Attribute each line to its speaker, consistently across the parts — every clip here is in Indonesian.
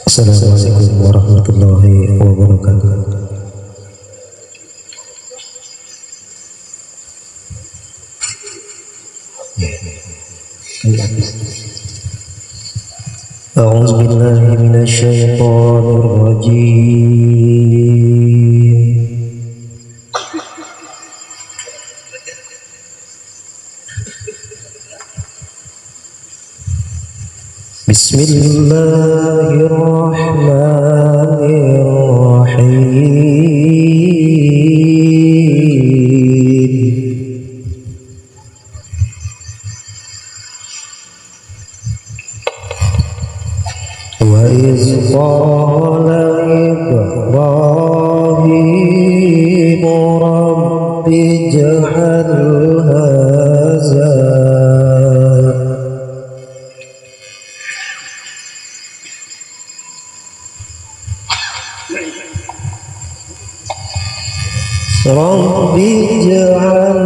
Speaker 1: Assalamualaikum warahmatullahi wabarakatuh. A'udzu billahi minasyaitonir rajim. Bismillahirrahmanirrahim. Wa iz qala Ibrahim rabbi ij'al hadza Rabbi ij'al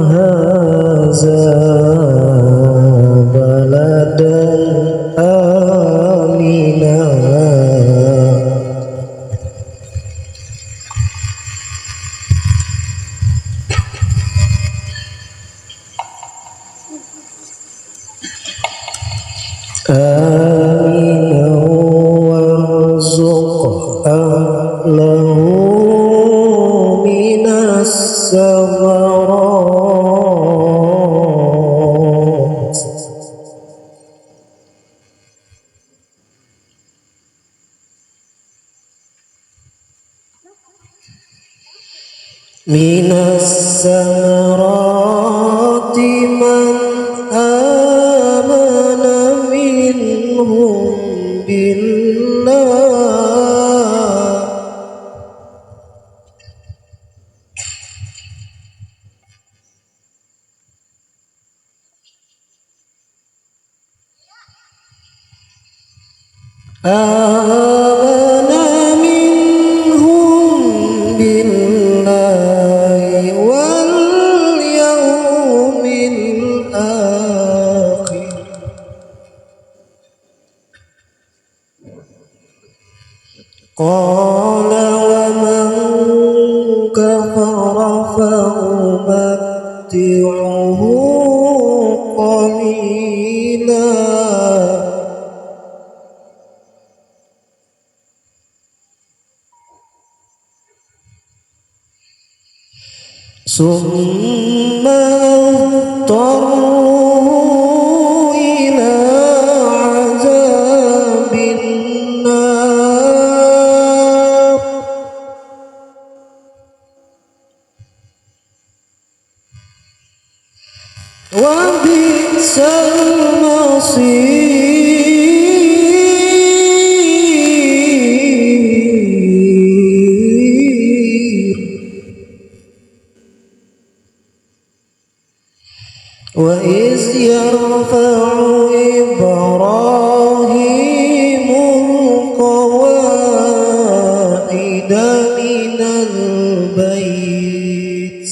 Speaker 1: hadza baladan amina warzuq ahlahu minas samarat man amana minhum billah amana minhum billahi wal yawmil akhir qala wa man kafara fa umatti'uhu qalila summa tarru ila azabin nar wa bi'sal masir wa iz yarfa'u Ibrahimul qawa'ida minal bait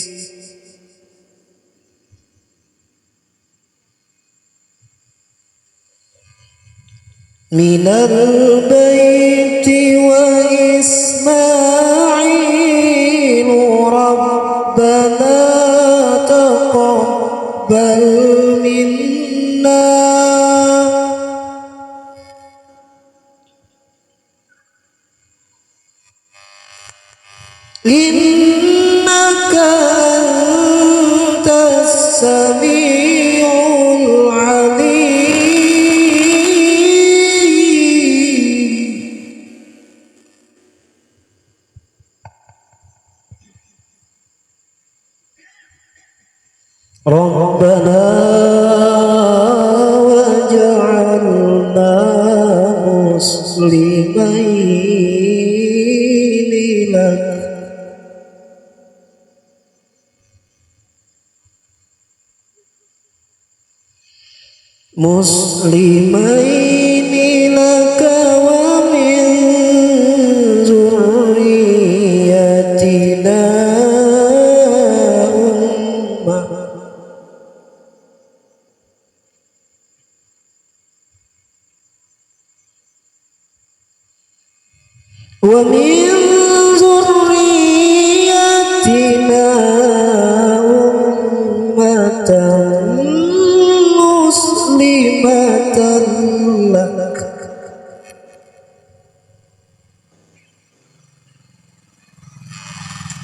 Speaker 1: wa Ismail rabbana taqabbal minna innaka antas samiul alim Rabbana waj'alna muslimaini lak muslimaini laka wa min zurriyyah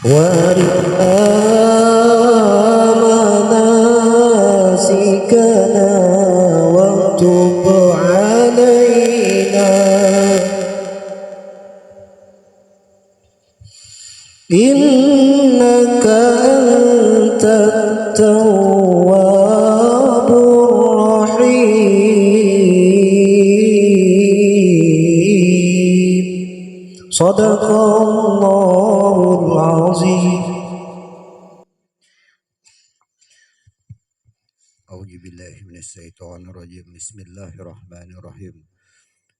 Speaker 1: وارنا مناسكنا وتب علينا إنك أنت التواب الرحيم صدق الله العظيم.
Speaker 2: أعوذ بالله من الشيطان الرجيم. بسم الله الرحمن الرحيم.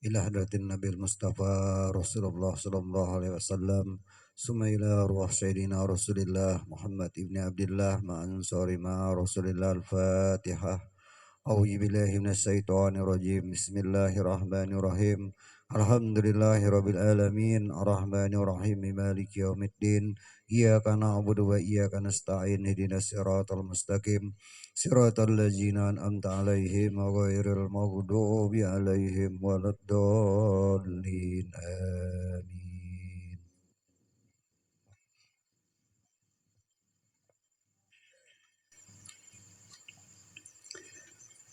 Speaker 2: إلى حضرة النبي المصطفى رسول الله صلى الله عليه وسلم ثم إلى روح سيدنا رسول الله محمد ابن عبد الله مع أنصار مع رسول الله. الفاتحة. أعوذ بالله من الشيطان الرجيم. بسم الله الرحمن الرحيم. الحمد لله رب العالمين الرحمن الرحيم مالك يوم الدين إياك نعبد وإياك نستعين اهدنا الصراط المستقيم صراط الذين أنعمت عليهم غير المغضوب عليهم ولا الضالين آمين.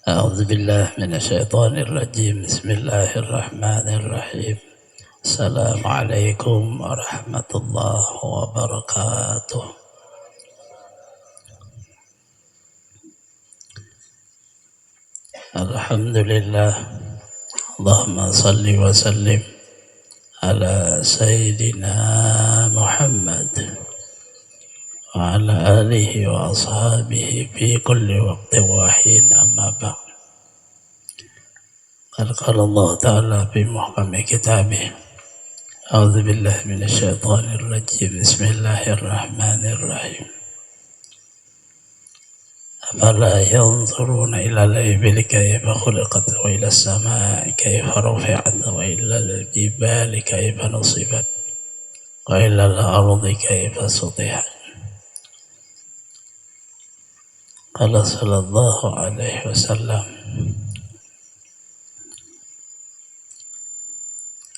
Speaker 3: أعوذ بالله من الشيطان الرجيم. بسم الله الرحمن الرحيم. السلام عليكم ورحمة الله وبركاته. الحمد لله. اللهم صل وسلم على سيدنا محمد وعلى آله وأصحابه في كل وقت وحين. أما بعد، قال الله تعالى في محكم كتابه: أعوذ بالله من الشيطان الرجيم. بسم الله الرحمن الرحيم. أفلا ينظرون إلى الإبل كيف خلقت وإلى السماء كيف رفعت وإلى الجبال كيف نصبت وإلى الأرض كيف سطحت. قال صلى الله عليه وسلم: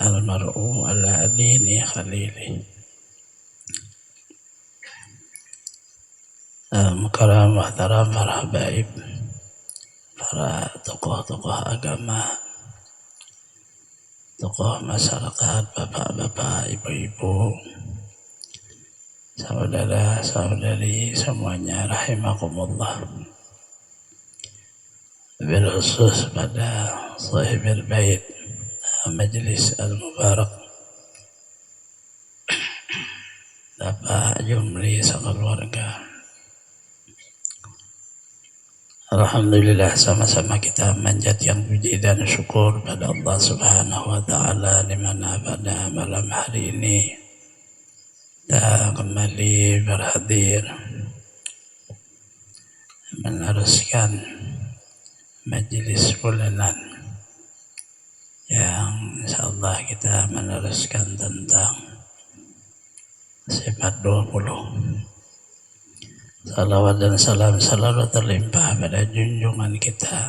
Speaker 3: المرء على دين خليله. Mukarram muhtaram para habaib, para tokoh-tokoh agama, tokoh masyarakat, bapak-bapak, ibu-ibu, saudara-saudari semuanya rahimakumullah. Berkhusus pada sahibul bait Majlis Al-Mubarak, Bapak Jumli sekeluarga. Alhamdulillah, sama-sama kita manjatkan puji dan syukur pada Allah Subhanahu wa Ta'ala, di mana pada malam hari ini kita kembali berhadir meneruskan majelis bulanan yang insyaallah kita meneruskan tentang sifat 20. Salawat dan salam selalu terlimpah pada junjungan kita,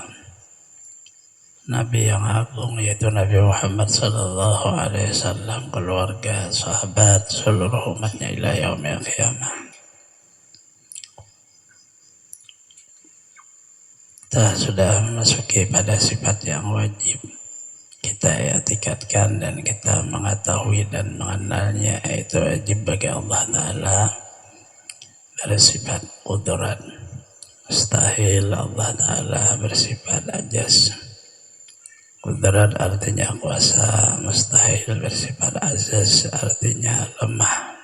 Speaker 3: Nabi yang agung, yaitu Nabi Muhammad sallallahu alaihi wasallam, keluarga, sahabat, seluruh umatnya ila yaumil qiyamah. Kita sudah memasuki pada sifat yang wajib kita etikatkan dan kita mengetahui dan mengenalnya, yaitu wajib bagi Allah Ta'ala bersifat qudrat. Mustahil Allah Ta'ala bersifat ajaz. Qudrat artinya kuasa, mustahil bersifat ajaz artinya lemah.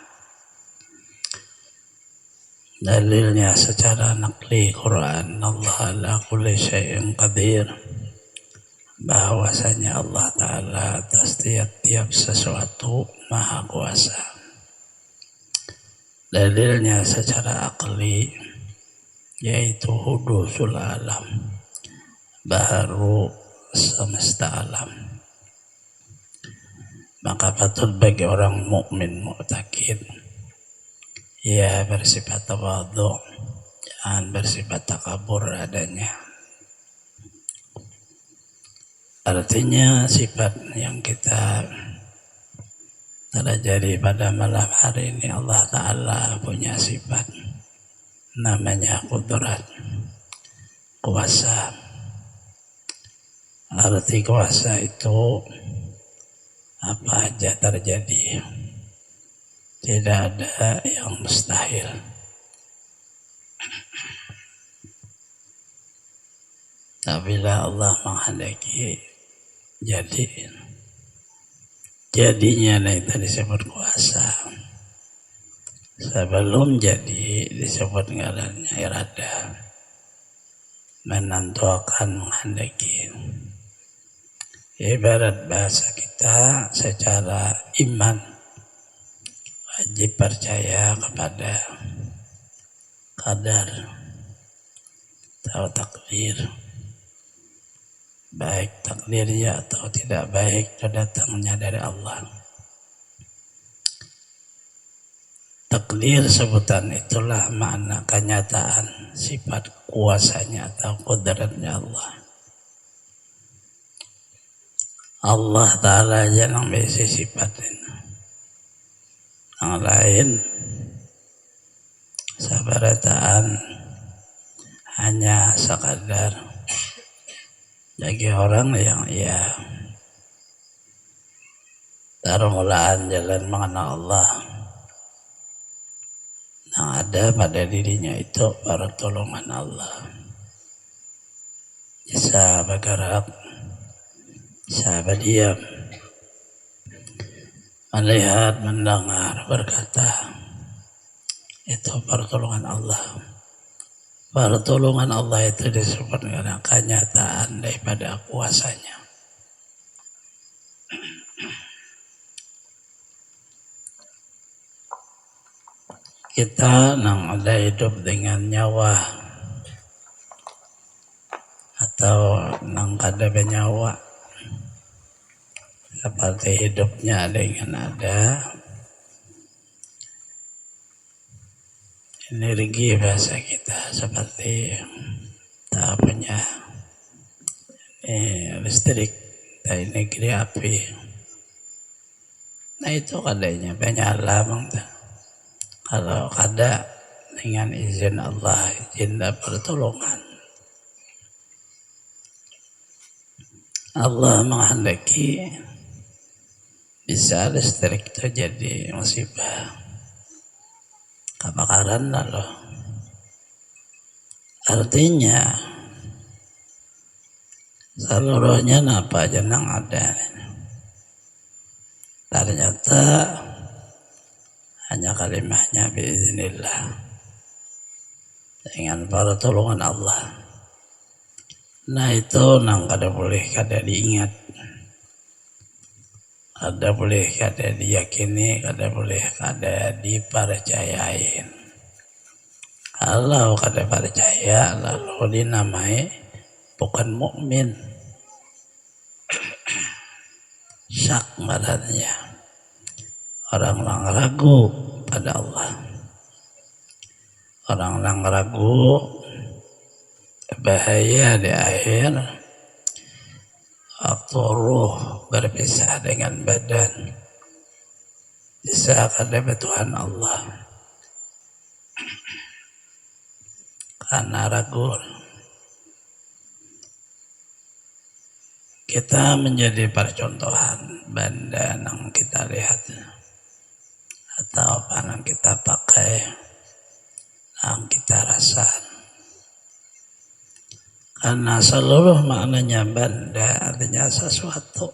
Speaker 3: Dalilnya secara naqli Quran, Allah ala kulli syai'in qadir, bahwasanya Allah Ta'ala atas tiap-tiap sesuatu maha kuasa. Dalilnya secara akli, yaitu hudusul alam, baharu semesta alam. Maka patut bagi orang mukmin mu'takid, ia bersifat tawadhu, jangan bersifat takabur adanya. Artinya sifat yang kita terjadi pada malam hari ini. Allah Ta'ala punya sifat namanya qudrat, kuasa. Arti kuasa itu apa aja terjadi, tidak ada yang mustahil. Apabila Allah menghendaki jadinya itu disebut kuasa. Sebelum jadi disebut ngarannya irada, menentukan, menghendaki. Ibarat bahasa kita secara iman wajib percaya kepada qadar atau takdir, baik takdirnya atau tidak baik itu datangnya dari Allah. Takdir sebutan itulah makna kenyataan sifat kuasanya atau qudratnya Allah. Allah Ta'ala aja yang bisa sifat ini. Yang lain sabarataan hanya sekadar bagi orang yang taruhan jalan mengenal Allah, yang ada pada dirinya itu pertolongan Allah. Bisa bergerak, bisa berdiam, melihat, mendengar, berkata, itu pertolongan Allah. Pertolongan Allah itu disebut dengan kenyataan daripada kuasanya. Kita yang ada hidup dengan nyawa atau yang kada bernyawa, seperti hidupnya dengan ada energi bahasa kita, seperti tak punya listrik, tak energi api. Nah itu kadanya menyala bang. Kalau kada dengan izin Allah, izin dan pertolongan, Allah menghendaki bisa listrik itu jadi musibah, kebakaran lalu. Artinya seluruhnya apa aja yang ada. Ternyata hanya kalimatnya biiznillah, dengan pertolongan Allah. Nah itu nang kada boleh kada diingat, kada boleh kada diyakini, kada boleh kada dipercayain. Kalau kada percaya lalu dinamai bukan mukmin, syak badannya. Orang yang ragu pada Allah, orang yang ragu bahaya di akhir waktu ruh berpisah dengan badan, bisa kada Tuhan Allah karena ragu. Kita menjadi percontohan benda yang kita lihat atau apa yang kita pakai, yang kita rasa. Karena seluruh maknanya benda artinya sesuatu,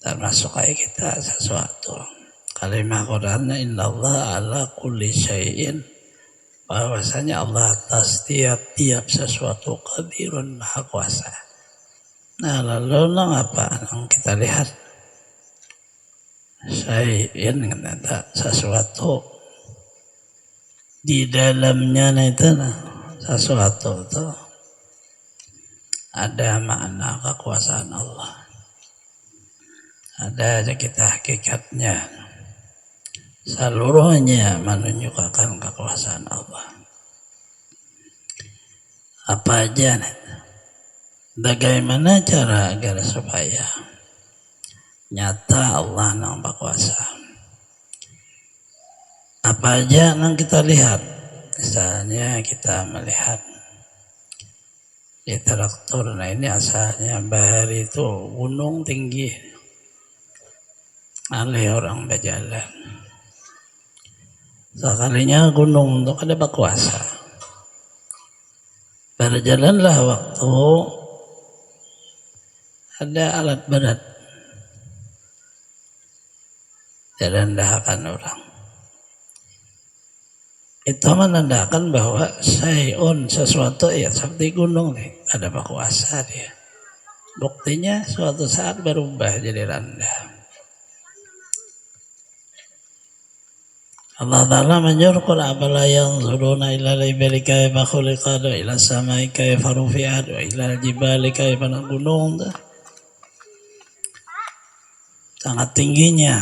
Speaker 3: termasuk kayak kita sesuatu. Kalimat Qurannya innallaha ala kulli syai'in, bahwasanya Allah atas tiap-tiap sesuatu qadirun, maha kuasa. Nah lalu apa yang kita lihat? Syai'in kata sesuatu, di dalamnya itu sesuatu itu ada makna kekuasaan Allah, ada aja kita hakikatnya, seluruhnya menunjukkan kekuasaan Allah. Apa aja, bagaimana cara agar supaya nyata Allah nang berkuasa. Apa aja yang kita lihat, misalnya kita melihat di traktor, nah ini asalnya bahari itu gunung tinggi, alih orang berjalan. Sekalinya gunung untuk ada berkuasa. Berjalanlah waktu ada alat berat direndahkan orang. Itu menandakan bahwa sayun sesuatu ya seperti gunung nih, ada berkuasa dia. Buktinya suatu saat berubah jadi rendah. Allah Ta'ala menyuruhkan apala yang zuruna ila libali kaifa khuliqat wa ila samai kaifa rufi'at wa ila jibali kaifa gunung. Sangat tingginya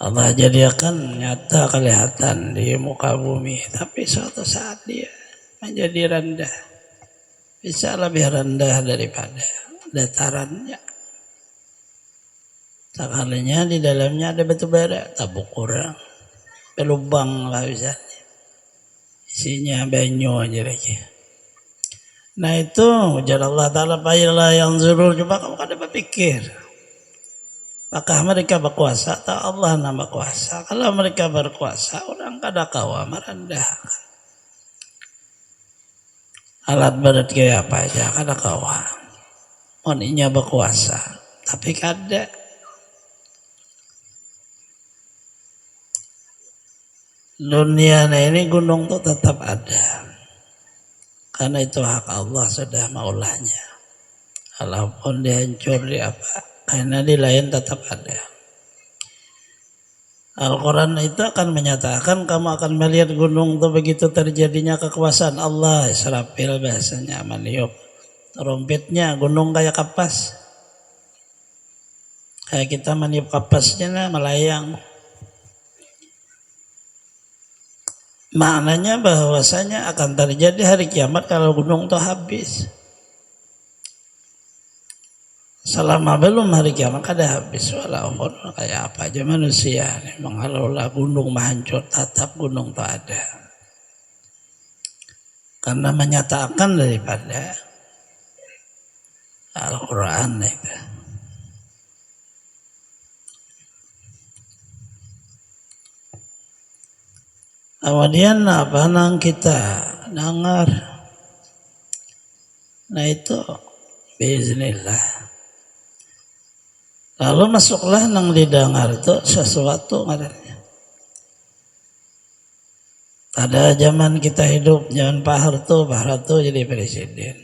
Speaker 3: Allah jadikan nyata kelihatan di muka bumi, tapi suatu saat dia menjadi rendah, bisa lebih rendah daripada datarannya. Sekalinya di dalamnya ada batu bara, tabuk kurang, pelubang lah bisa, isinya banyu aja lagi. Nah itu ujar Allah Ta'ala, payalah yang zurur, coba kamu kada berpikir. Apakah mereka berkuasa atau Allah yang berkuasa? Kalau mereka berkuasa, orang kada kawa merendahkan. Alat berat kayak apa aja kada kawa. Moninya berkuasa, tapi kada. Dunia ini gunung itu tetap ada. Karena itu hak Allah sudah maulahnya. Walaupun dihancur di apa, karena di lain tetap ada. Al-Quran itu akan menyatakan kamu akan melihat gunung itu begitu terjadinya kekuasaan Allah. Israfil bahasanya meniup trompetnya, gunung kayak kapas. Kayak kita meniup kapasnya melayang. Maknanya bahwasanya akan terjadi hari kiamat kalau gunung itu habis. Selama belum hari kiamat kada habis, walaupun kayak apa aja manusia nih, mengelola gunung hancur, tatap gunung tak ada. Karena menyatakan daripada Al-Quran itu. Kemudian apa nang kita dengar, nah itu biiznillah. Lalu masuklah nang didengar itu sesuatu ngarannya. Pada zaman kita hidup, zaman Pak Harto jadi presiden.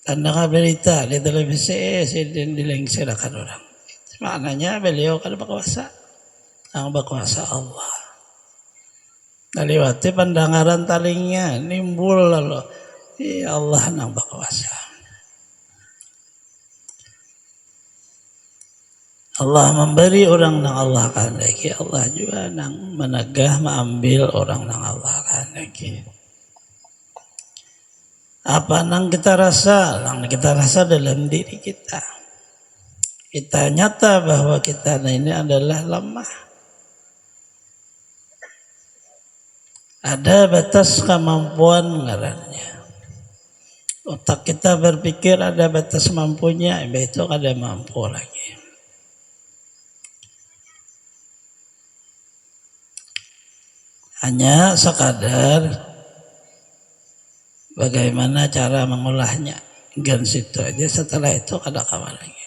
Speaker 3: Tanda berita di televisi, presiden dilengsarkan orang. Maknanya beliau kan berkuasa, yang berkuasa Allah. Naliwati pendengaran talingnya, nimbul lalu, ya Allah yang berkuasa. Allah memberi orang yang Allah kehendaki, Allah juga yang menegah mengambil orang yang Allah kehendaki. Apa yang kita rasa? Yang kita rasa dalam diri kita. Kita nyata bahwa kita ini adalah lemah. Ada batas kemampuan ngarannya. Otak kita berpikir ada batas mampunya, itu ada mampu lagi. Hanya sekadar bagaimana cara mengolahnya. Gan situ aja, setelah itu kada kawan lagi.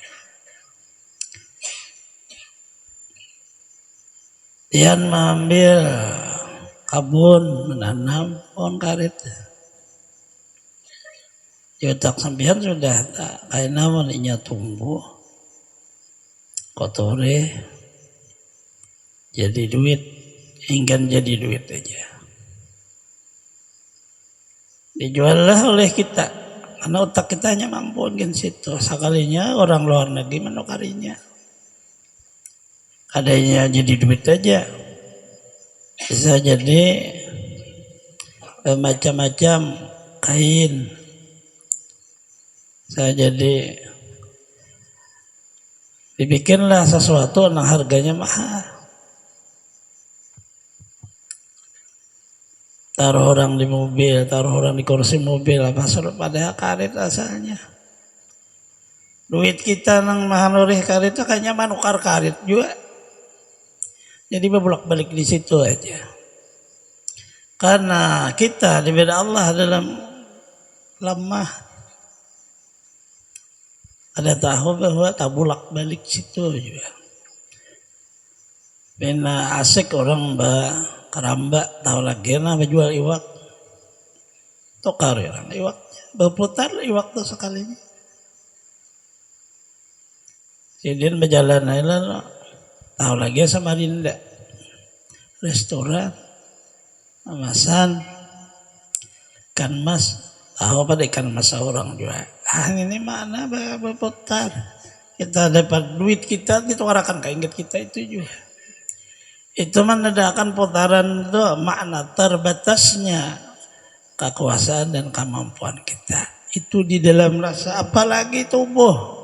Speaker 3: Dia mengambil kabun, menanam pohon karet. Jodak sampian sudah tak kayak namun inya tumbuh kotore jadi duit. Ingin jadi duit aja. Dijuallah oleh kita. Karena otak kita hanya mampu dengan situ. Sekalinya orang luar negeri menukarinya. Adanya jadi duit aja. Bisa jadi macam-macam kain. Saya jadi dibikinlah sesuatu yang harganya mahal. Taruh orang di mobil, taruh orang di kursi mobil, apa suruh pada karet asalnya. Duit kita nang mahanurih karet itu kayaknya manukar karet juga. Jadi berbolak balik di situ aja. Karena kita di beda Allah dalam lemah. Ada tahu bahwa tabulak balik situ juga. Bina asik orang keramba tahu lagi nah jual iwak. Tokar orang iwaknya. Berputar iwak tuh sekalinya. Jadi berjalan aja tahu lagi sama Rinda. Restoran. Masan. Ikan mas. Tahu pada ikan mas orang juga. Ini mana berputar. Kita dapat duit kita itu orang keinget kita itu juga. Itu menandakan putaran itu makna terbatasnya kekuasaan dan kemampuan kita. Itu di dalam rasa apalagi tubuh.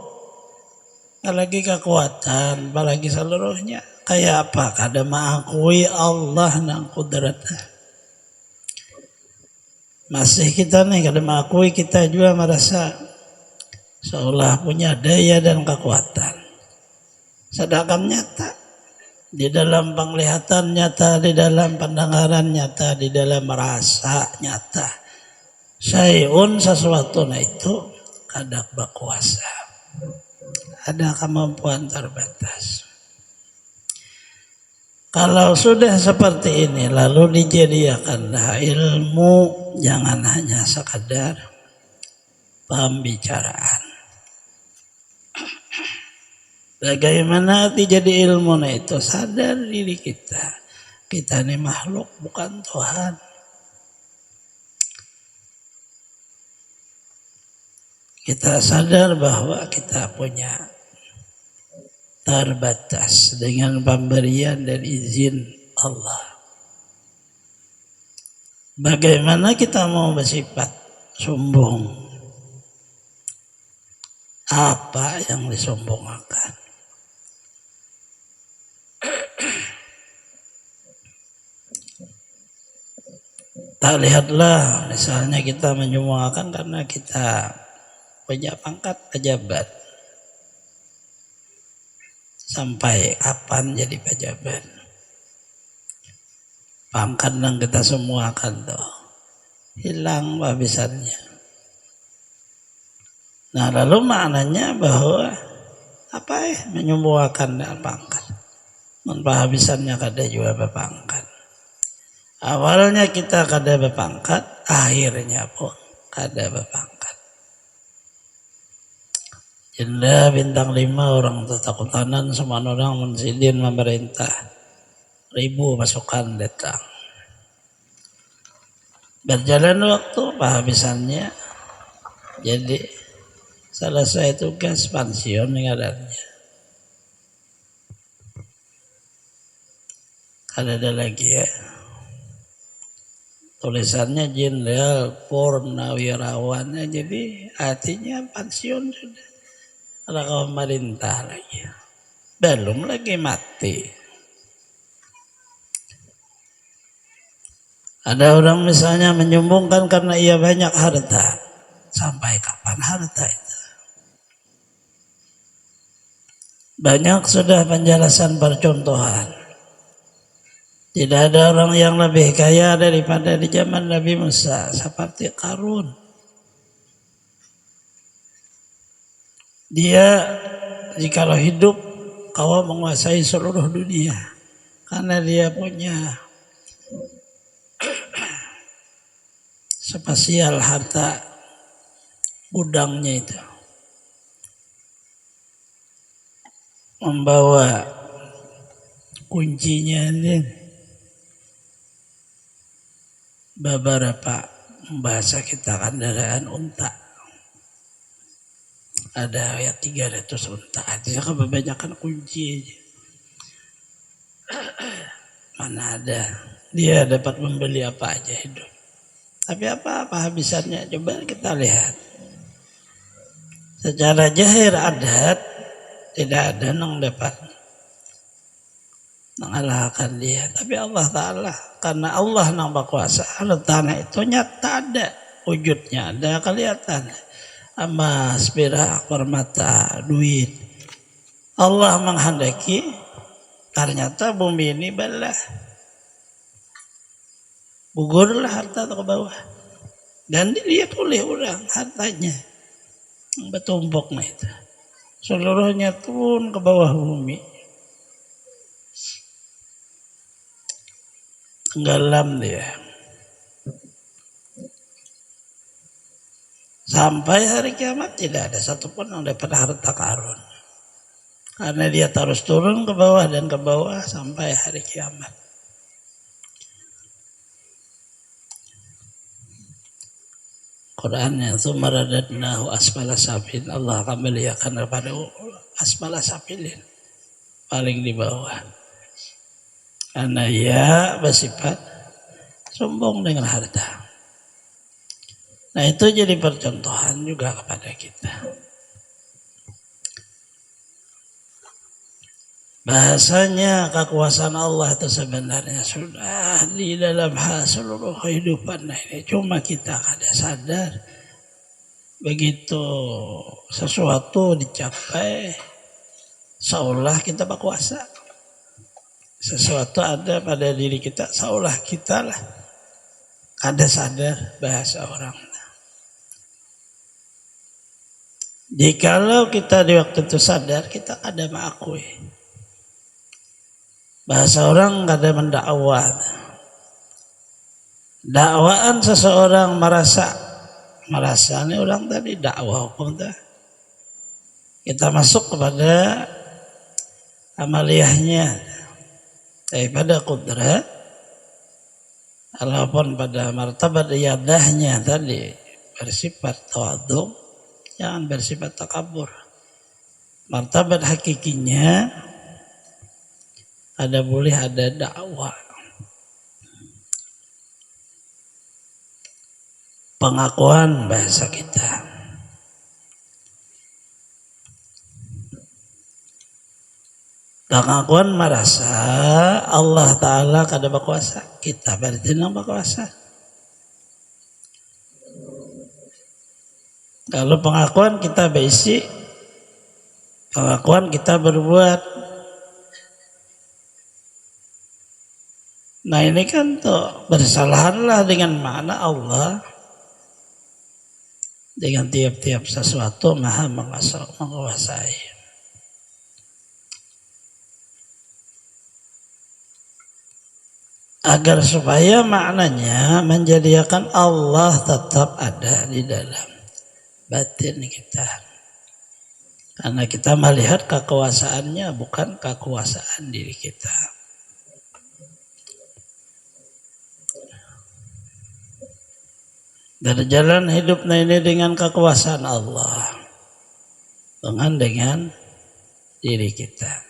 Speaker 3: Apalagi kekuatan, apalagi seluruhnya. Kayak apa? Kada mengakui Allah nang kudratnya. Masih kita nih kada mengakui kita juga merasa seolah punya daya dan kekuatan. Sedangkan nyata. Di dalam penglihatan nyata, di dalam pendengaran nyata, di dalam rasa nyata. Syai'un sesuatu nah itu kada berkuasa. Ada kemampuan terbatas. Kalau sudah seperti ini lalu dijadikanlah ilmu, jangan hanya sekadar pembicaraan. Bagaimana jadi ilmu nah itu sadar diri kita. Kita ini makhluk bukan Tuhan. Kita sadar bahwa kita punya terbatas dengan pemberian dan izin Allah. Bagaimana kita mau bersifat sombong? Apa yang disombongkan? Tak lihatlah misalnya kita menyombongkan karena kita punya pangkat pejabat. Sampai kapan jadi pejabat? Pangkat yang kita semua akan tuh hilang habisannya. Nah lalu maknanya bahwa apa menyombongkan pangkat? Habisannya kada juga berpangkat. Awalnya kita kada berpangkat, akhirnya pun kada berpangkat. Jenda bintang 5 orang tatakutanan semua orang mensidin memerintah. 1000 pasukan datang. Berjalan waktu habisannya. Jadi selesai tugas pensiun ngarannya. Kada ada lagi ya. Tulisannya Jenderal Purnawirawan, jadi artinya pensiun sudah. Ada pemerintah lagi. Belum lagi mati. Ada orang misalnya menyombongkan karena ia banyak harta. Sampai kapan harta itu? Banyak sudah penjelasan percontohan. Tidak ada orang yang lebih kaya daripada di zaman Nabi Musa. Seperti Qarun. Dia jikalau hidup kau menguasai seluruh dunia karena dia punya spasial harta gudangnya itu membawa kuncinya ini beberapa bahasa kita kendaraan unta. Ada ya 300 unta aja kebanyakan kunci aja. Mana ada dia dapat membeli apa aja hidup. Tapi apa habisannya coba kita lihat. Secara jahir adat tidak ada yang dapat mengalahkan dia. Tapi Allah Ta'ala, karena Allah yang berkuasa, tanah itu nyata ada, wujudnya ada, kelihatan. Emas, perak, permata, duit. Allah menghendaki, ternyata bumi ini belah. Gugurlah harta ke bawah. Dan dilihat oleh orang hartanya. Bertumpuk nah itu. Seluruhnya turun ke bawah bumi. Tenggelam dia. Sampai hari kiamat tidak ada satupun yang dapat harta karun. Karena dia terus turun ke bawah dan ke bawah sampai hari kiamat. Quran yang sumaradadnahu asfala safilin, Allah akan beliakan kepada asfala safilin, paling di bawah. Karena ia bersifat sombong dengan harta. Nah itu jadi percontohan juga kepada kita. Bahasanya kekuasaan Allah itu sebenarnya sudah di dalam seluruh kehidupan. Nah ini cuma kita kada sadar. Begitu sesuatu dicapai, seolah kita berkuasa. Sesuatu ada pada diri kita, seolah kita lah kada sadar bahasa orang. Jikalau kita di waktu itu sadar, kita ada mengakui. Bahasa orang kada mendakwah. Dakwaan seseorang merasa ini orang tadi dakwah hukum dah. Kita masuk kepada amaliyahnya daripada kudrat, walaupun pada martabat yadahnya tadi bersifat tawadhu, jangan bersifat takabur. Martabat hakikinya ada boleh ada dakwah, pengakuan bahasa kita. Pengakuan merasa Allah Ta'ala kada berkuasa, kita berarti nang berkuasa. Kalau pengakuan kita berisi, pengakuan kita berbuat. Nah ini kan tuh bersalahanlah dengan makna Allah. Dengan tiap-tiap sesuatu maha menguasai. Agar supaya maknanya menjadikan Allah tetap ada di dalam batin kita. Karena kita melihat kekuasaannya bukan kekuasaan diri kita. Dan jalan hidupnya ini dengan kekuasaan Allah, bukan dengan diri kita.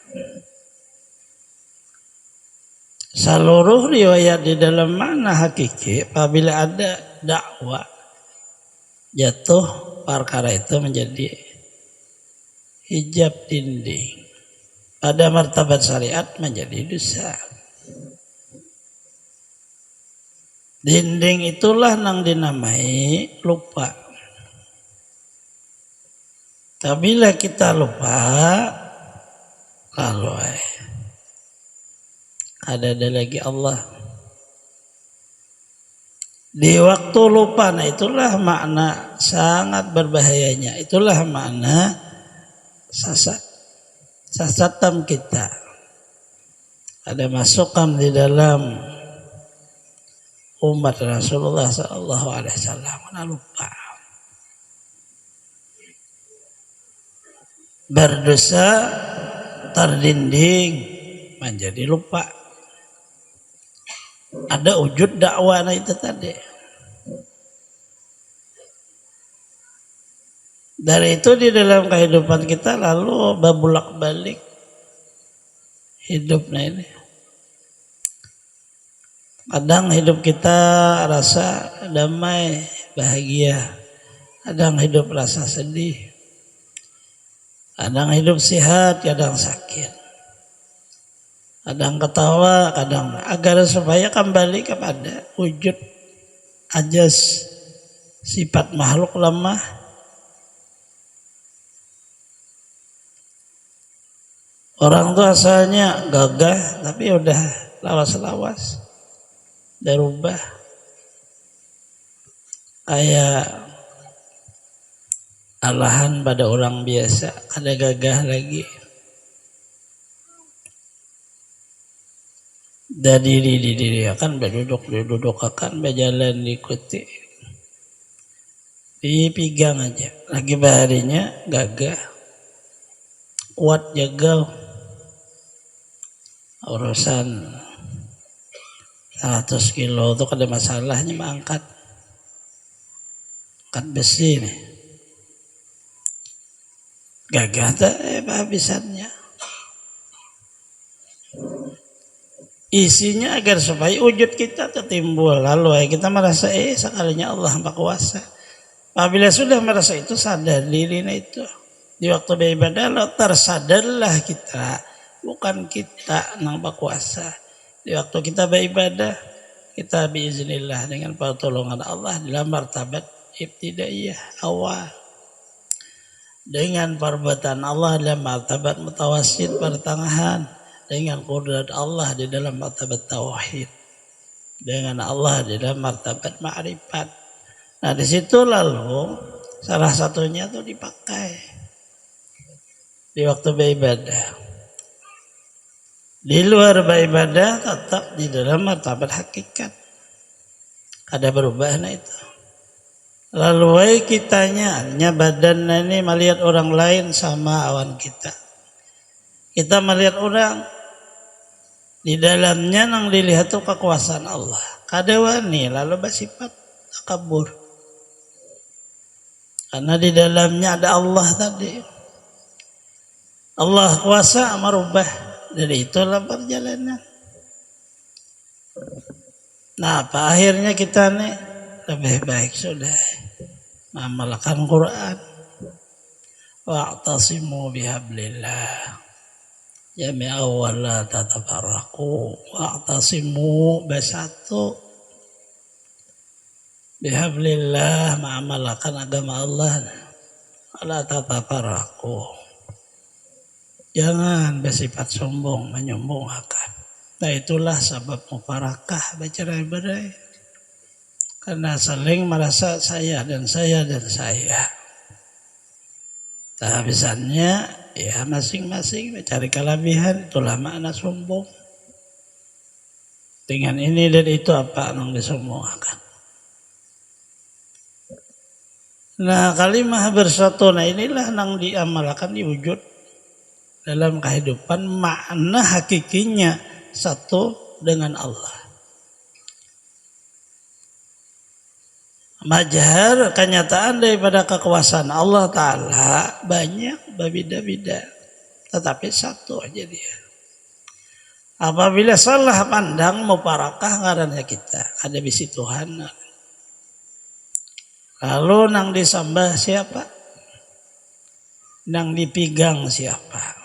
Speaker 3: Seluruh riwayat di dalam makna hakiki, apabila ada dakwah, jatuh perkara itu menjadi hijab dinding. Pada martabat syariat menjadi dosa. Dinding itulah yang dinamai lupa. Apabila kita lupa, lalu ada lagi Allah. Di waktu lupa, nah itulah makna sangat berbahayanya. Itulah makna sasatan kita. Ada masukan di dalam umat Rasulullah Sallallahu Alaihi Wasallam, karena lupa, berdosa terdinding menjadi lupa. Ada wujud dakwah itu tadi. Dari itu di dalam kehidupan kita lalu berbulak balik hidupnya ini. Kadang hidup kita rasa damai, bahagia. Kadang hidup rasa sedih. Kadang hidup sehat, kadang sakit. Kadang ketawa, kadang agar supaya kembali kepada wujud ajas sifat makhluk lemah. Orang tuh asalnya gagah, tapi udah lawas-lawas, berubah. Kayak alahan pada orang biasa, ada gagah lagi. Dari diri akan berduduk akan berjalan diikuti. Dipegang aja. Lagi baharinya gagah. Kuat jagal. Urusan 100 kilo itu ada masalahnya mengangkat. Angkat besi nih. Gagah tak habisannya. Isinya agar supaya wujud kita tertimbul. Lalu kita merasa sekalinya Allah Maha Kuasa. Apabila sudah merasa itu, sadar diri itu. Di waktu beribadah lo tersadarlah kita, bukan kita nang berkuasa. Di waktu kita beribadah, kita biiznillah dengan pertolongan Allah dalam martabat ibtidaiyah awal. Dengan perbuatan Allah dalam martabat mutawassit pertengahan. Dengan kudrat Allah di dalam martabat tauhid. Dengan Allah di dalam martabat ma'rifat. Nah di situ lalu salah satunya itu dipakai di waktu beribadah. Di luar beribadah tetap di dalam martabat hakikat. Ada perubahan itu. Lalu kitanya hanya badan ini melihat orang lain sama awan kita. Kita melihat orang di dalamnya nang dilihat itu kekuasaan Allah. Kadewani lalu bersifat takabur. Karena di dalamnya ada Allah tadi. Allah kuasa merubah. Dari itulah perjalanan. Nah, apa akhirnya kita nih lebih baik sudah mengamalkan Quran. Wa'tasimu bihablillah. Jami'a wa la tatafarraqu. Wa'tasimu bersatu. Bihablillah mengamalkan agama Allah. La tatafarraqu. Jangan bersifat sombong menyombongkan. Nah itulah sebab mufarakah bercerai-berai. Karena saling merasa saya dan saya dan saya. Kehabisannya ya masing-masing mencari kelebihan, itulah makna sombong. Dengan ini dan itu apa yang disombongkan. Nah kalimah bersatu, nah inilah yang diamalkan diwujud dalam kehidupan, makna hakikinya satu dengan Allah. Majhar kenyataan daripada kekuasaan Allah Ta'ala banyak berbeda-beda. Tetapi satu aja dia. Apabila salah pandang mufarakah ngarannya kita. Ada bisi Tuhan. Lalu nang disembah siapa? Nang dipegang siapa?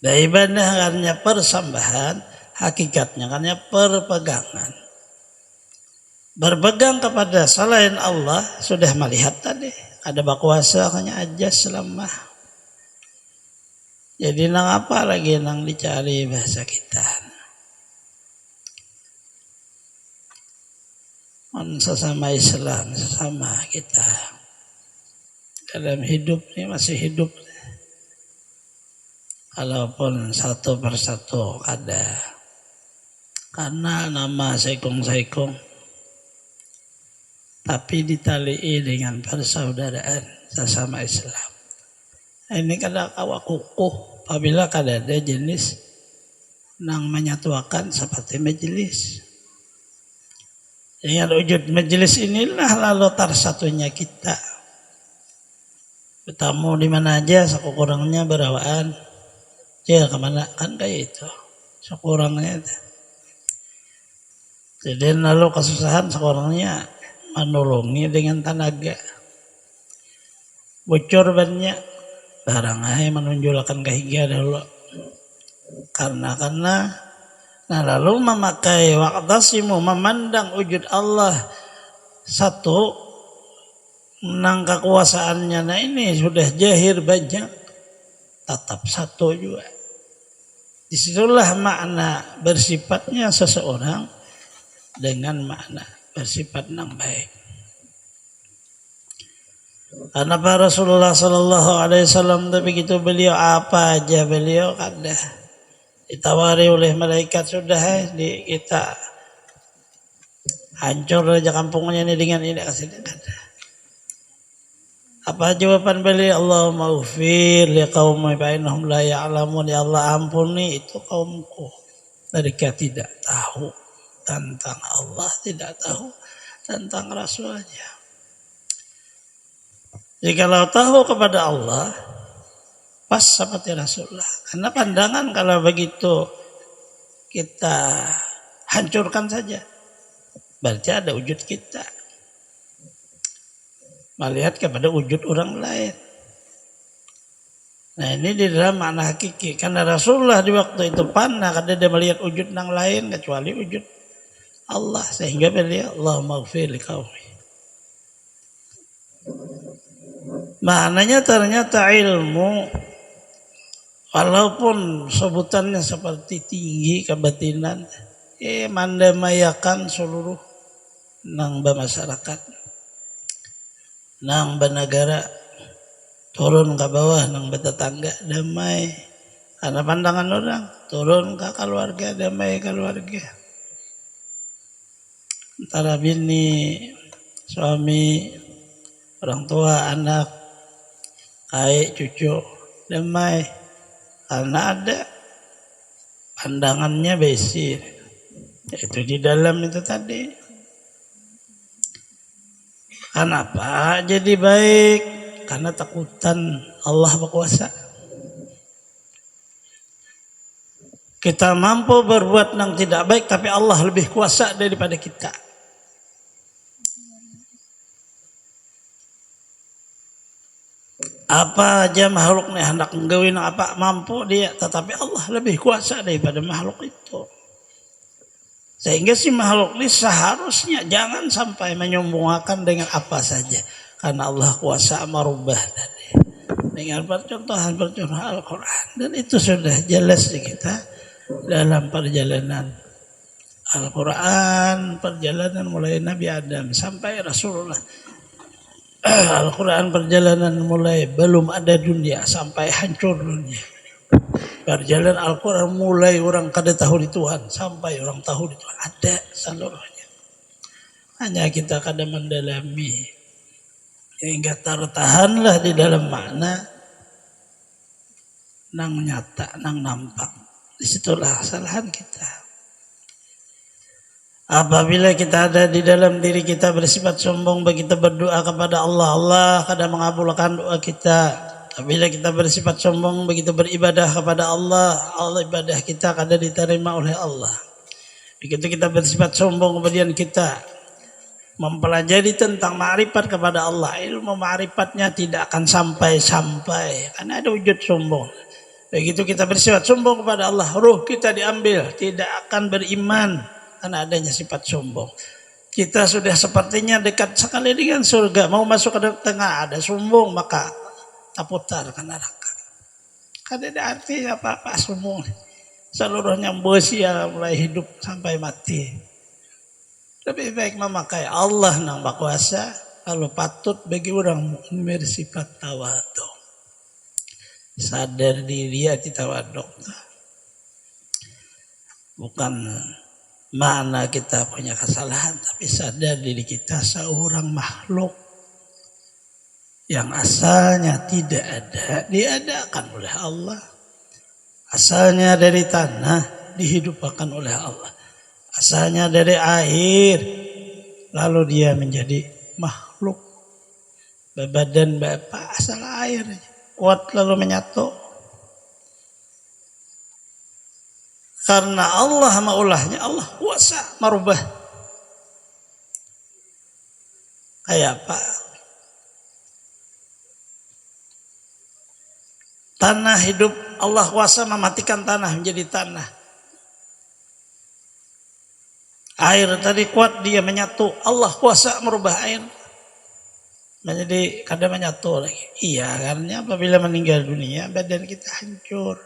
Speaker 3: Dari ibadah karena persambahan, hakikatnya karena perpegangan. Berpegang kepada selain Allah sudah melihat tadi ada berkuasa hanya ajas lemah. Jadi nang apa lagi nang dicari bahasa kita? Sesama Islam, sesama kita dalam hidup ini masih hidup. Walaupun satu persatu ada. Karena nama saikong-saikong. Tapi ditalii dengan persaudaraan sesama Islam. Ini kadang awak kukuh. Apabila kadang ada jenis nang menyatuakan seperti majelis. Dengan wujud majelis inilah lalu tarsatunya kita. Bertamu di mana aja, sekurangnya berawaan. Kemana kan kayak itu sekurangnya itu. Jadi lalu kesusahan sekurangnya menolongi dengan tenaga. Bocor banyak Sekarang menunjukkan kehigian dulu. Karena nah lalu memakai waqtasimu, memandang wujud Allah satu, menang kekuasaannya. Nah ini sudah jahir banyak, tetap satu juga. Disitulah makna bersifatnya seseorang dengan makna bersifat yang baik. Karena Pak Rasulullah Sallallahu Alaihi Wasallam begitu beliau apa aja beliau kada ditawari oleh malaikat sudah di kita hancur aja kampungnya ini dengan ini kasih kada. Apa jawaban beliau? Allahumma ufir liqaumi bainahum la ya'lamun. Ya Allah ampuni itu kaumku, mereka tidak tahu tentang Allah, tidak tahu tentang Rasulnya. Jikalau tahu kepada Allah, pas seperti Rasulullah. Karena pandangan kalau begitu kita hancurkan saja, berarti ada wujud kita. Melihat kepada wujud orang lain. Nah ini di dalam makna hakiki. Karena Rasulullah di waktu itu panah, karena dia melihat wujud yang lain kecuali wujud Allah. Sehingga beliau Allahumma ghfir liqaumi. Maknanya ternyata ilmu walaupun sebutannya seperti tinggi kebatinan, mandamayakan seluruh nang masyarakat, nang benegara, turun ke bawah nang tetangga damai. Karena pandangan orang turun ke keluarga damai keluarga. Antara bini, suami, orang tua, anak, aik, cucu, damai. Karena ada pandangannya besi. Itu di dalam itu tadi. Kenapa jadi baik? Karena takutan Allah berkuasa. Kita mampu berbuat yang tidak baik, tapi Allah lebih kuasa daripada kita. Apa aja makhluk nih hendak menggawin apa mampu dia, tetapi Allah lebih kuasa daripada makhluk itu. Sehingga si makhluk ini seharusnya jangan sampai menyombongkan dengan apa saja, karena Allah kuasa merubah tadi dengan percontohan Al-Quran, dan itu sudah jelas di kita dalam perjalanan Al-Quran, perjalanan mulai Nabi Adam sampai Rasulullah. Al-Quran perjalanan mulai belum ada dunia sampai hancur dunia. Perjalanan Al-Quran mulai orang kada tahu di Tuhan sampai orang tahu di Tuhan, ada seluruhnya. Hanya kita kada mendalami hingga tertahanlah di dalam makna nang nyata, nang nampak. Disitulah kesalahan kita. Apabila kita ada di dalam diri kita bersifat sombong, begitu berdoa kepada Allah, Allah kadang mengabulkan doa kita. Apabila kita bersifat sombong, begitu beribadah kepada Allah, Allah ibadah kita kadang diterima oleh Allah. Begitu kita bersifat sombong, kemudian kita mempelajari tentang ma'rifat kepada Allah, ilmu ma'rifatnya tidak akan sampai-sampai karena ada wujud sombong. Begitu kita bersifat sombong kepada Allah, ruh kita diambil, tidak akan beriman karena adanya sifat sombong. Kita sudah sepertinya dekat sekali dengan surga, mau masuk ke tengah ada sombong, maka terputar ke neraka. Kada ada artinya apa-apa sombong. Seluruhnya sia mulai hidup sampai mati. Lebih baik memakai Allah yang berkuasa, kalau patut bagi orang mukmin bersifat tawadhu. Sadar diri hati tawadhu. Bukan mana kita punya kesalahan, tapi sadar diri kita seorang makhluk yang asalnya tidak ada, diadakan oleh Allah. Asalnya dari tanah, dihidupkan oleh Allah. Asalnya dari air, lalu dia menjadi makhluk. Badan bapak asal air, kuat lalu menyatu. Karena Allah maulahnya, Allah kuasa merubah. Kayak apa? Tanah hidup, Allah kuasa mematikan tanah menjadi tanah. Air tadi kuat dia menyatu, Allah kuasa merubah air menjadi kadang menyatu lagi. Iya, karena apabila meninggal dunia badan kita hancur.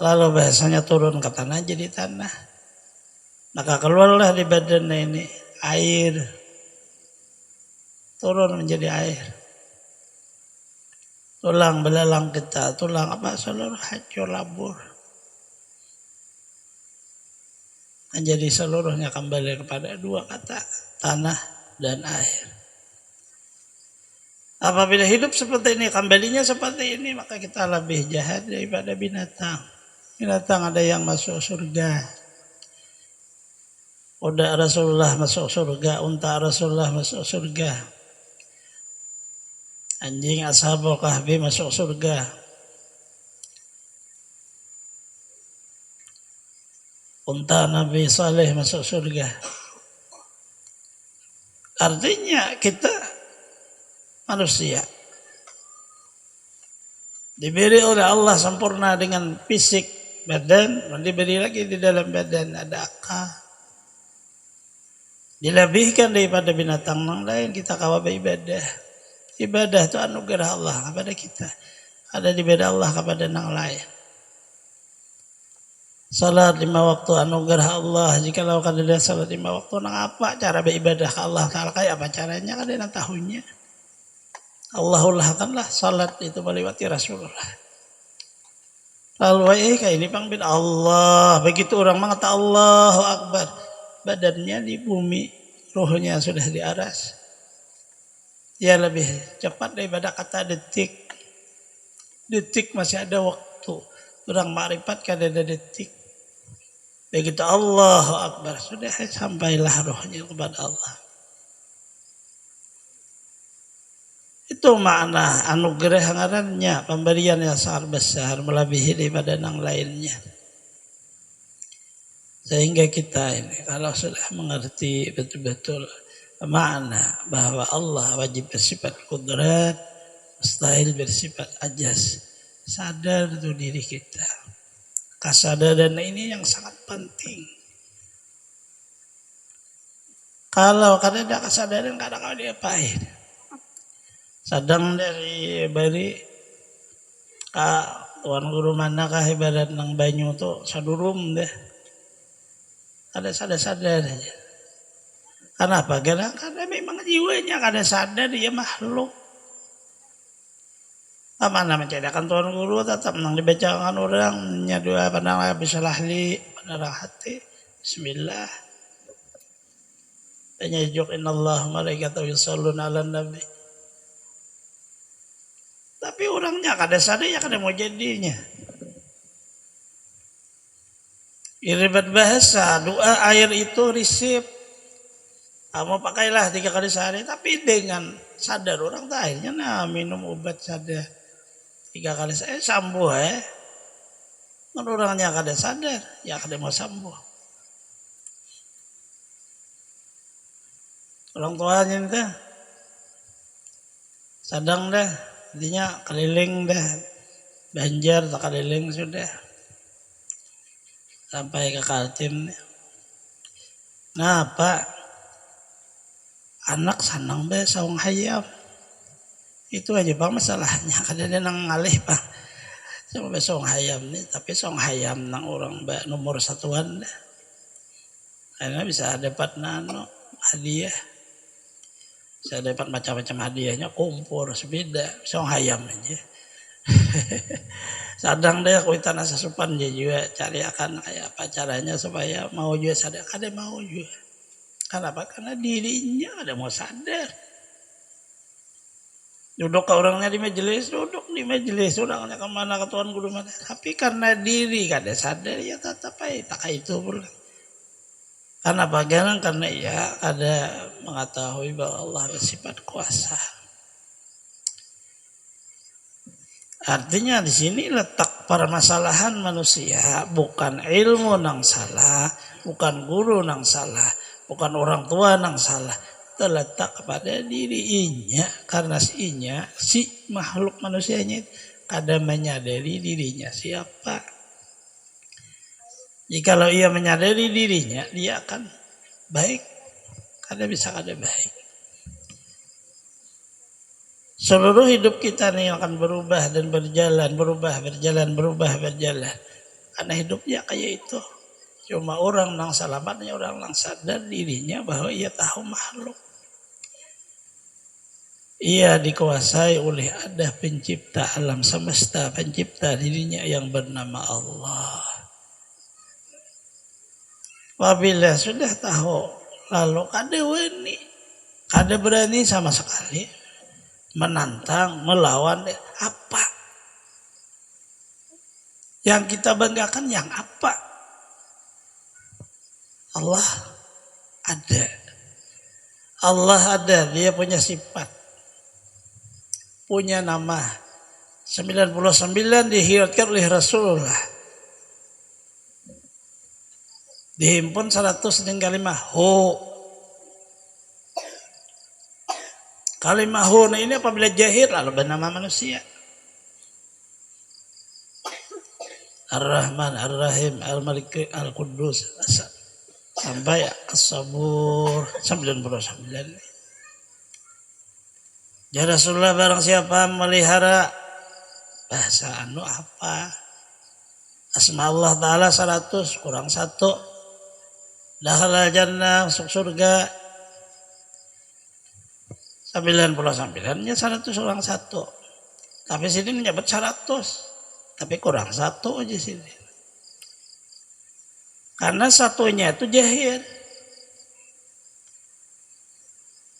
Speaker 3: Lalu bahasanya turun ke tanah jadi tanah. Maka keluarlah di badannya ini air. Turun menjadi air. Tulang belalang kita, tulang apa seluruh hancur labur. Menjadi seluruhnya kembali kepada dua kata, tanah dan air. Apabila hidup seperti ini, kembalinya seperti ini, maka kita lebih jahat daripada binatang. Binatang ada yang masuk surga. Uda Rasulullah masuk surga, unta Rasulullah masuk surga. Anjing Ashabul Kahfi masuk surga. Unta Nabi Saleh masuk surga. Artinya kita manusia diberi oleh Allah sempurna dengan fisik badan, diberi lagi di dalam badan ada akal. Dilebihkan daripada binatang yang lain, kita kawal ibadah. Ibadah itu anugerah Allah kepada kita. Ada diberi Allah kepada yang lain. Salat 5 waktu anugerah Allah. Jika lakukan dia salat 5 waktu, nang apa cara beribadah ke Allah? Kalau kayak apa caranya? Kan dia tahunya. Allahulahkanlah salat itu melewati Rasulullah. Lalu kayak ini panggil Allah. Begitu orang mengatakan Allahu Akbar, badannya di bumi, ruhnya sudah di aras. Ya lebih cepat daripada kata detik. Detik masih ada waktu. Orang makrifat kan ada detik. Begitu Allahu Akbar, sudah sampailah rohnya kepada Allah. Itu makna anugerah ngarannya, pemberian yang sangat besar, melebihi daripada yang lainnya. Sehingga kita ini kalau sudah mengerti betul-betul makna bahwa Allah wajib bersifat kudrat, mustahil bersifat ajas. Sadar itu diri kita. Kesadaran ini yang sangat penting. Kalau ada kesadaran kadang-kadang dia pahit. Sadang dari bari tuan guru manakah ibarat nang banyu tuh sadurum deh. Ada sadar aja. Kenapa? Karena memang jiwanya kada sadar dia makhluk. Mana mencedakan tuan guru tetap nang dibacakan orang dua pandang bisa lahli pandang hati. Bismillah. Penyajuk innallah malaikatahu yusholluna 'alan nabi. Tapi orangnya kada sadar ya kada mau jadinya. Iribat bahasa doa air itu risip. Kamu pakailah 3 kali sehari, tapi dengan sadar orang tak akhirnya minum obat sadar 3 kali sehari sembuh orangnya kada sadar, ya kada mau sembuh. Orang tuanya itu sadang dah, intinya keliling dah, Banjar tak keliling sudah sampai ke Kaltim. Nah Pak, anak sanang be saung hayam. Itu aja Pak masalahnya. Kadang nang ngalih Pak. Sama be saung hayam nih, tapi saung hayam nang orang be nomor satuan dah. Karena bisa dapat hadiah. Bisa dapat macam-macam hadiahnya, kompor, sepeda, saung hayam aja. Sadang deh kuitan asa supan dia juga cari akan kayak apa caranya supaya mau juga sadar. Kada mau juga. Kenapa? Karena dirinya ada mau sadar. Duduk ke orangnya di majelis, duduk di majelis. Orangnya kemana ke tuan guru mana. Tapi karena diri kada sadar ya tetap aja tak itu pula. Kenapa? Karena ya ada mengetahui bahwa Allah bersifat kuasa. Artinya di sini letak permasalahan manusia, bukan ilmu nang salah, bukan guru nang salah. Bukan orang tua yang salah, terletak kepada dirinya. Karena si makhluk manusianya kada menyadari dirinya siapa. Jikalau ia menyadari dirinya, dia akan baik. Kada bisa kada baik. Seluruh hidup kita nih akan berubah dan berjalan, berubah, berjalan. Karena hidupnya kayak itu. Cuma orang yang selamatnya, orang yang sadar dirinya bahwa ia tahu makhluk. Ia dikuasai oleh ada pencipta alam semesta, pencipta dirinya yang bernama Allah. Apabila sudah tahu, lalu kada berani sama sekali menantang, melawan apa? Yang kita banggakan yang apa? Allah ada. Allah ada, dia punya sifat. Punya nama. 99 dihiyatkan oleh Rasulullah. Dihimpun 100 dengan kalimah hu. Kalimah hu ini apabila jahir lalu bernama manusia. Ar-Rahman, Ar-Rahim, Al-Malik, Al-Quddus, sampai As-Sabur 99. Ya Rasulullah, barang siapa melihara bahasa apa? Asma Allah Ta'ala 100 kurang 1. Dakhala jannah, masuk surga 99-nya 100 kurang 1. Tapi sini menyebut 100. Tapi kurang 1 aja sini. Karena satunya itu jahir.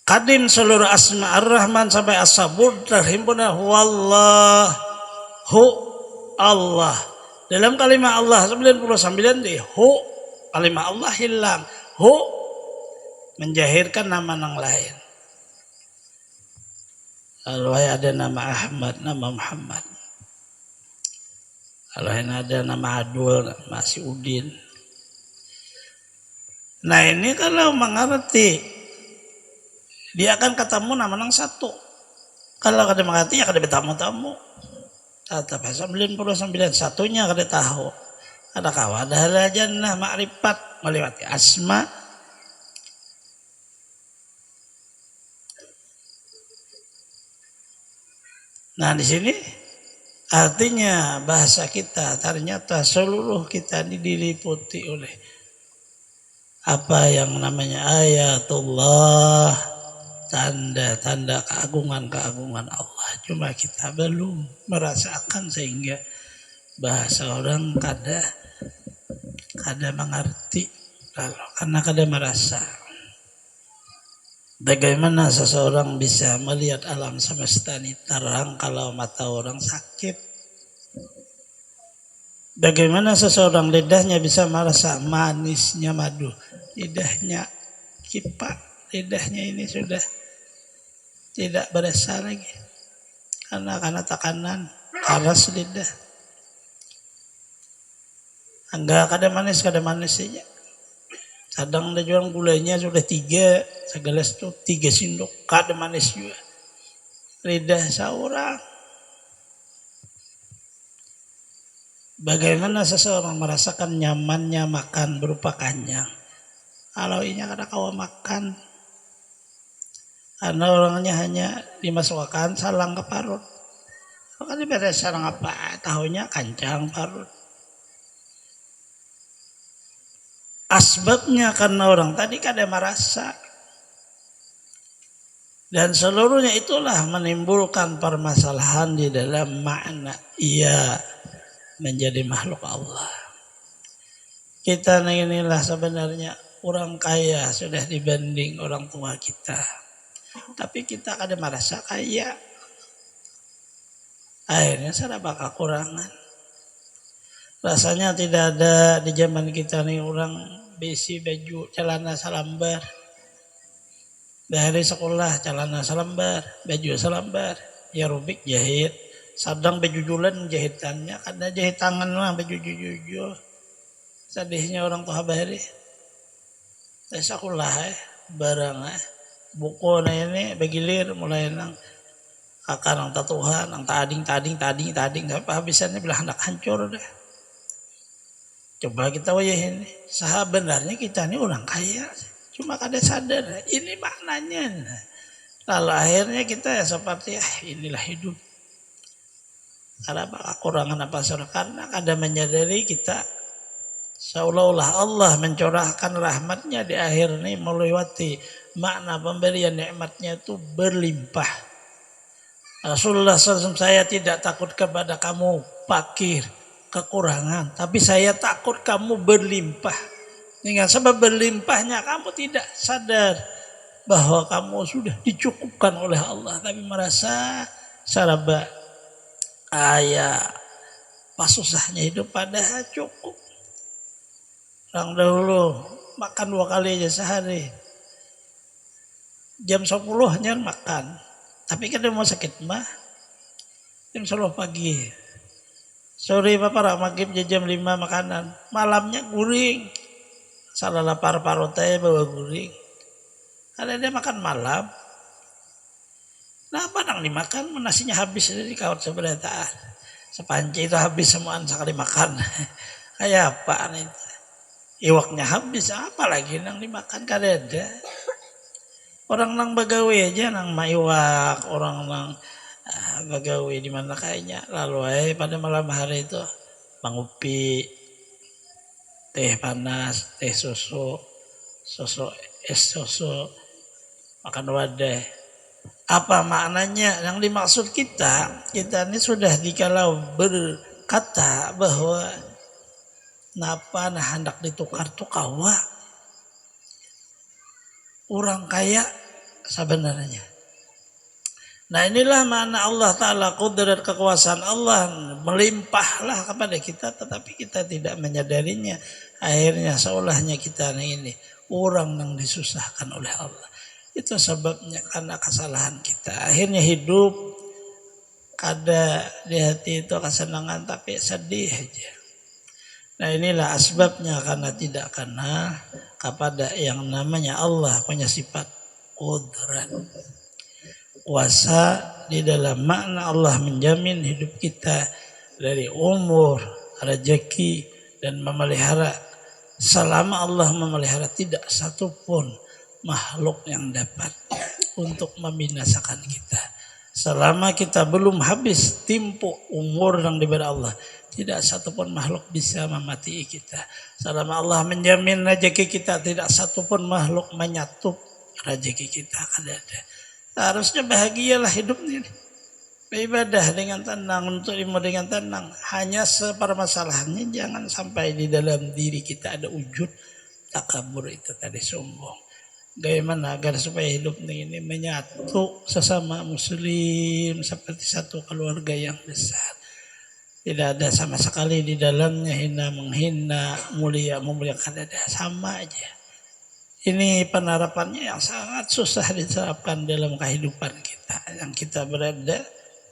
Speaker 3: Kadim seluruh asma Ar-Rahman sampai As-Sabur terhimpun Wallahu Allah. Dalam kalimat Allah 99 di hu. Kalimat Allah hilang. Hu menjahirkan nama yang lain. Kalau ada nama Ahmad, nama Muhammad. Kalau ada nama Adul, nama Udin. Nah ini kalau mengerti, dia akan ketemu nama yang satu. Kalau kada mengerti ya kada bertamu-tamu. Tetap 99 satunya kada tahu. Ada kawan, ada jannah ma'rifat melewati asma. Nah di sini artinya bahasa kita ternyata seluruh kita diliputi oleh apa yang namanya ayatullah, tanda-tanda keagungan Allah. Cuma kita belum merasakan sehingga bahasa orang kada mengerti lalu karena kada merasa. Bagaimana seseorang bisa melihat alam semesta ini terang kalau mata orang sakit? Bagaimana seseorang lidahnya bisa merasa manisnya madu? Lidahnya kipak, lidahnya ini sudah tidak berasa lagi. Karena tekanan keras lidah. Enggak kada manisnya. Kadang ada jual gulanya sudah 3, segelas itu 3 sendok, kada manis juga. Lidah seorang. Bagaimana seseorang merasakan nyamannya makan berupa kanyang? Kalau ini kada kawa makan. Karena orangnya hanya dimasukkan salang ke parut. Kalau kada salang apa? Tahunya kancang parut. Asbabnya karena orang tadi kada merasa. Dan seluruhnya itulah menimbulkan permasalahan di dalam makna ia menjadi makhluk Allah. Kita inilah sebenarnya orang kaya sudah dibanding orang tua kita. Tapi kita kada merasa kaya. Akhirnya serba kekurangan. Rasanya tidak ada di zaman kita nih orang besi baju celana salambar. Dari sekolah celana salambar, baju salambar, ya rubik jahit, sadang baju julan jahitannya, ada jahit tangan lah baju jujur. Sedihnya orang tua bahari. Dari sekolah barang buku ini begilir mulai nang kakak nang tatuhan, nang tading, sampai habisannya belah hendak hancur dah. Coba kita wayahin, sebenarnya kita ini orang kaya, cuma kada sadar ini maknanya. Lalu akhirnya kita ya seperti inilah hidup. Karena kekurangan apa saja, karena kada menyadari kita seolah-olah Allah mencurahkan rahmatnya di akhir ini melewati makna pemberian nikmatnya itu berlimpah. Rasulullah SAW, saya tidak takut kepada kamu fakir, kekurangan, tapi saya takut kamu berlimpah. Dengan sebab berlimpahnya kamu tidak sadar bahwa kamu sudah dicukupkan oleh Allah, tapi merasa saraba ayah pas susahnya hidup padahal cukup. Orang dahulu makan 2 kali aja sehari. Jam 10 hanya makan. Tapi kan dia mau sakit mah jam 10 pagi. Sore para maghrib jam 5 makanan. Malamnya guring. Salah lapar parotanya bawa guring. Karena dia makan malam. Nah apa nang dimakan? Nasinya habis dari kawat seberataan. Sepanci itu habis semuaan sekali makan. Kayak apa nih? Iwaknya habis. Apa lagi nang dimakan? Kada ada. Orang nang bagawe aja nang maiwak, orang nang bagawe di mana kayaknya. Lalu pada malam hari itu mangupi, teh panas, teh susu es susu, makan wadah. Apa maknanya? Yang dimaksud kita ini sudah dikalau berkata bahwa napa nah hendak ditukar-tukawa orang kaya sebenarnya. Nah inilah mana Allah Ta'ala kudrat kekuasaan Allah melimpahlah kepada kita, tetapi kita tidak menyadarinya. Akhirnya seolahnya kita ini orang yang disusahkan oleh Allah. Itu sebabnya karena kesalahan kita. Akhirnya hidup kada di hati itu kesenangan tapi sedih aja. Nah inilah asbabnya karena tidak kenal kepada yang namanya Allah punya sifat qudrat. Kuasa di dalam makna Allah menjamin hidup kita dari umur, rezeki dan memelihara. Selama Allah memelihara tidak satupun makhluk yang dapat untuk membinasakan kita. Selama kita belum habis timpu umur yang diberi Allah, tidak satupun makhluk bisa memati kita. Selama Allah menjamin rezeki kita, tidak satupun makhluk menyatup rezeki kita. Kada ada. Harusnya bahagialah hidup ini. Beribadah dengan tenang, untuk ilmu dengan tenang. Hanya sepermasalahannya jangan sampai di dalam diri kita ada wujud takabur itu tadi, sombong. Bagaimana agar supaya hidup ini menyatu sesama muslim seperti satu keluarga yang besar. Tidak ada sama sekali di dalamnya hina menghina, mulia memuliakan, ada sama aja. Ini penerapannya yang sangat susah diterapkan dalam kehidupan kita yang kita berada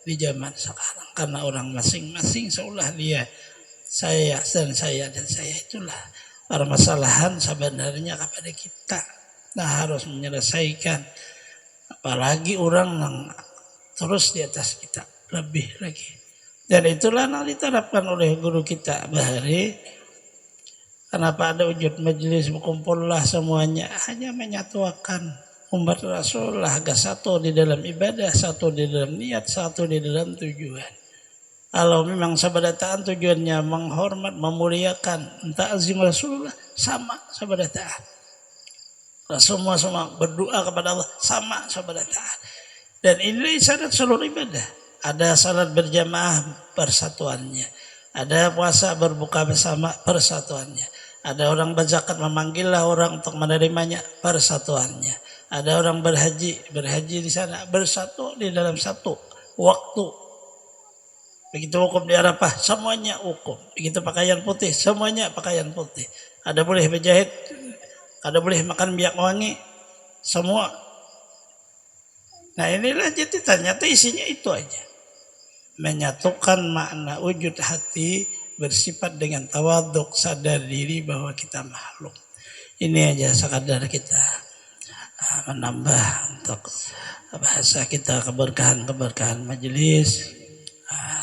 Speaker 3: di zaman sekarang. Karena orang masing-masing seolah dia saya dan saya dan saya, itulah permasalahan sebenarnya kepada kita. Nah harus menyelesaikan, apalagi orang yang terus di atas kita lebih lagi. Dan itulah yang diterapkan oleh guru kita Bahari. Kenapa ada wujud majelis, berkumpullah semuanya hanya menyatukan umat Rasulullah, agak satu di dalam ibadah, satu di dalam niat, satu di dalam tujuan. Kalau memang sabadataan tujuannya menghormat, memuliakan, ta'zim Rasulullah, sama sabadataan. Semua berdoa kepada Allah, sama sabadataan. Dan ini syarat seluruh ibadah. Ada salat berjamaah, persatuannya. Ada puasa berbuka bersama, persatuannya. Ada orang berzakat, memanggillah orang untuk menerimanya, persatuannya. Ada orang berhaji di sana, bersatu di dalam satu waktu. Begitu hukum di Arafah, semuanya hukum. Begitu pakaian putih, semuanya pakaian putih. Ada boleh berjahit, ada boleh makan minyak wangi, semua. Nah inilah jadi ternyata isinya itu aja. Menyatukan makna wujud hati, bersifat dengan tawaduk, sadar diri bahwa kita makhluk. Ini aja sekadar kita menambah untuk bahasa kita keberkahan majelis.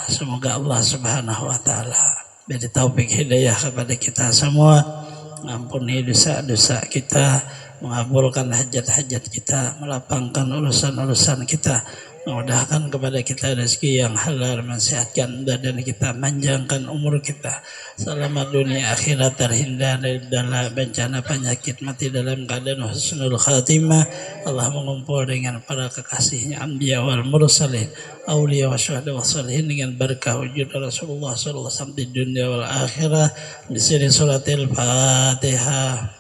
Speaker 3: Semoga Allah Subhanahu wa taala beri taufik hidayah kepada kita semua, mengampuni dosa-dosa kita, mengabulkan hajat-hajat kita, melapangkan urusan-urusan kita, memudahkan kepada kita rezeki yang halal, mensehatkan badan kita, manjangkan umur kita, selamat dunia akhirat, terhindar dari bencana penyakit, mati dalam keadaan husnul khatimah. Allah mengumpul dengan para kekasihnya anbiya wal mursalin, awliya wa syuhada wa salihin dengan berkah wujud Rasulullah sallallahu alaihi wasallam di dunia wal akhirah. Di sini suratil Fatihah.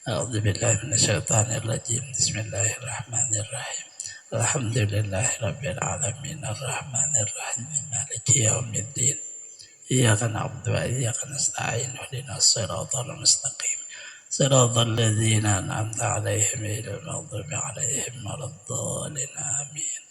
Speaker 3: A'udzu billahi minasyaitonir rajim. Bismillahirrahmanirrahim. Alhamdulillahirabbil alamin arrahmanir rahim maliki yaumiddin. Iyyaka na'budu wa iyyaka nasta'in ihdinas siratal mustaqim. Siratal ladzina an'amta 'alaihim ghairil maghdubi 'alaihim waladdallin. Amin.